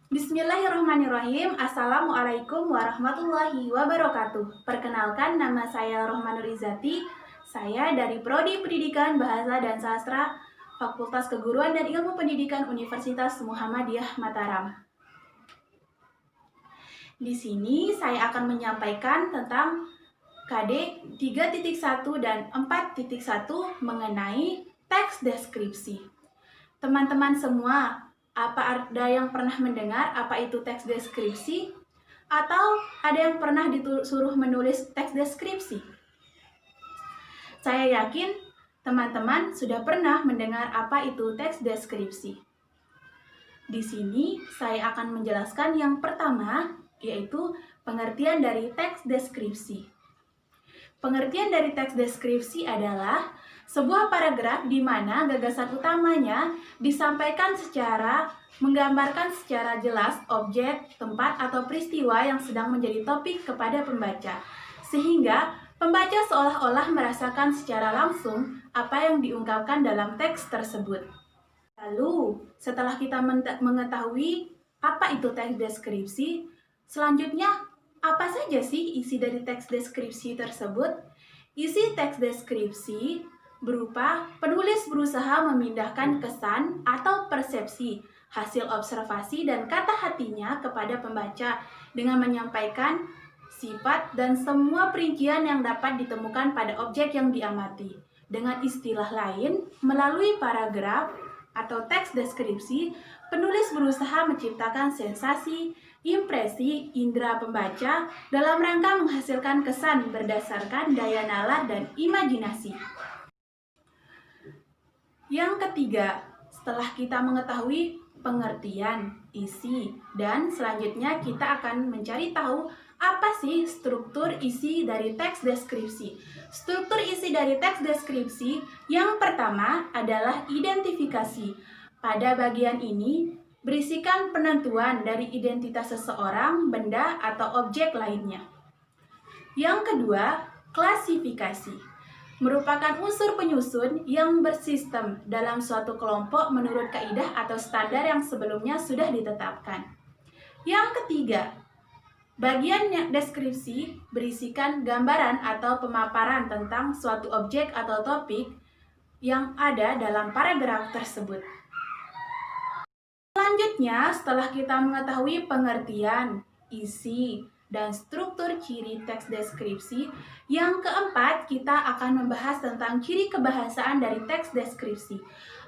Bismillahirrahmanirrahim. Assalamualaikum warahmatullahi wabarakatuh. Perkenalkan, nama saya Rohmanur Izati. Saya dari Prodi Pendidikan Bahasa dan Sastra, Fakultas Keguruan dan Ilmu Pendidikan Universitas Muhammadiyah Mataram. Di sini saya akan menyampaikan tentang KD 3.1 dan 4.1 mengenai teks deskripsi. Teman-teman semua, apa ada yang pernah mendengar apa itu teks deskripsi? Atau ada yang pernah disuruh menulis teks deskripsi? Saya yakin teman-teman sudah pernah mendengar apa itu teks deskripsi. Di sini saya akan menjelaskan yang pertama, yaitu pengertian dari teks deskripsi. Pengertian dari teks deskripsi adalah sebuah paragraf di mana gagasan utamanya disampaikan menggambarkan secara jelas objek, tempat, atau peristiwa yang sedang menjadi topik kepada pembaca, sehingga pembaca seolah-olah merasakan secara langsung apa yang diungkapkan dalam teks tersebut. Lalu, setelah kita mengetahui apa itu teks deskripsi, selanjutnya apa saja sih isi dari teks deskripsi tersebut? Isi teks deskripsi berupa penulis berusaha memindahkan kesan atau persepsi, hasil observasi dan kata hatinya kepada pembaca dengan menyampaikan sifat dan semua perincian yang dapat ditemukan pada objek yang diamati. Dengan istilah lain, melalui paragraf atau teks deskripsi, penulis berusaha menciptakan sensasi, impresi, indera pembaca dalam rangka menghasilkan kesan berdasarkan daya nalar dan imajinasi. Yang ketiga, setelah kita mengetahui pengertian, isi, dan selanjutnya kita akan mencari tahu apa sih struktur isi dari teks deskripsi. Struktur isi dari teks deskripsi yang pertama adalah identifikasi. Pada bagian ini berisikan penentuan dari identitas seseorang, benda, atau objek lainnya. Yang kedua, klasifikasi. Merupakan unsur penyusun yang bersistem dalam suatu kelompok menurut kaidah atau standar yang sebelumnya sudah ditetapkan. Yang ketiga, bagian deskripsi berisikan gambaran atau pemaparan tentang suatu objek atau topik yang ada dalam paragraf tersebut. Selanjutnya, setelah kita mengetahui pengertian, isi, dan struktur ciri teks deskripsi, yang keempat kita akan membahas tentang ciri kebahasaan dari teks deskripsi.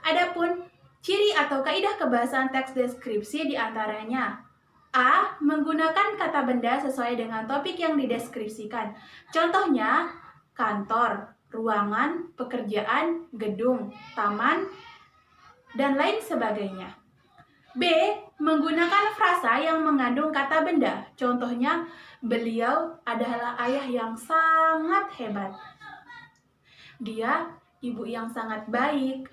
Adapun ciri atau kaidah kebahasaan teks deskripsi diantaranya: A. Menggunakan kata benda sesuai dengan topik yang dideskripsikan. Contohnya, kantor, ruangan, pekerjaan, gedung, taman, dan lain sebagainya. B. Menggunakan frasa yang mengandung kata benda. Contohnya, beliau adalah ayah yang sangat hebat. Dia ibu yang sangat baik.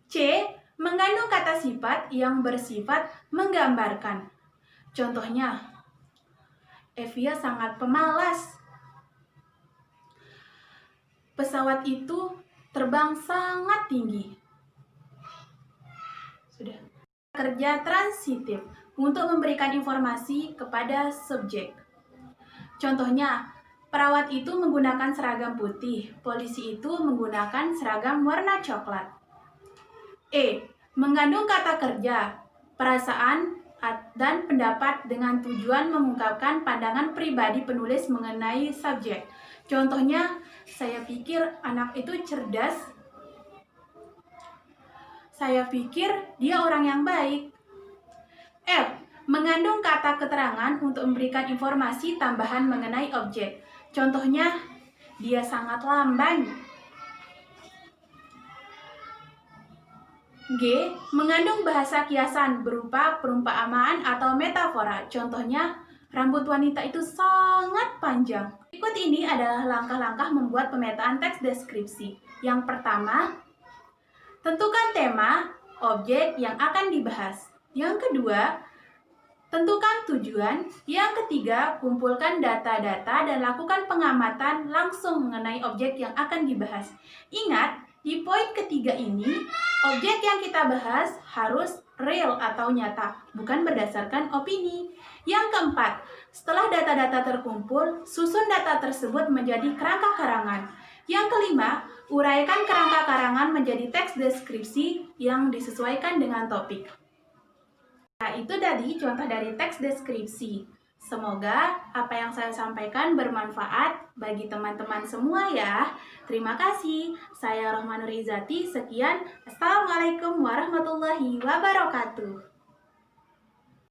C. Mengandung kata sifat yang bersifat menggambarkan. Contohnya, Evia sangat pemalas. Pesawat itu terbang sangat tinggi. Sudah. Kerja transitif untuk memberikan informasi kepada subjek. Contohnya, perawat itu menggunakan seragam putih, polisi itu menggunakan seragam warna coklat. E. Mengandung kata kerja, perasaan, dan pendapat dengan tujuan mengungkapkan pandangan pribadi penulis mengenai subjek. Contohnya, saya pikir anak itu cerdas. Saya pikir dia orang yang baik. F. Mengandung kata keterangan untuk memberikan informasi tambahan mengenai objek. Contohnya, dia sangat lamban. G. Mengandung bahasa kiasan berupa perumpamaan atau metafora. Contohnya, rambut wanita itu sangat panjang. Berikut ini adalah langkah-langkah membuat pemetaan teks deskripsi. Yang pertama, tentukan tema, objek yang akan dibahas. Yang kedua, tentukan tujuan. Yang ketiga, kumpulkan data-data dan lakukan pengamatan langsung mengenai objek yang akan dibahas. Ingat, di poin ketiga ini, objek yang kita bahas harus real atau nyata, bukan berdasarkan opini. Yang keempat, setelah data-data terkumpul, susun data tersebut menjadi kerangka karangan. Yang kelima, uraikan kerangka karangan menjadi teks deskripsi yang disesuaikan dengan topik. Nah, itu tadi contoh dari teks deskripsi. Semoga apa yang saya sampaikan bermanfaat bagi teman-teman semua ya. Terima kasih. Saya Rohmanur Izati. Sekian. Assalamualaikum warahmatullahi wabarakatuh.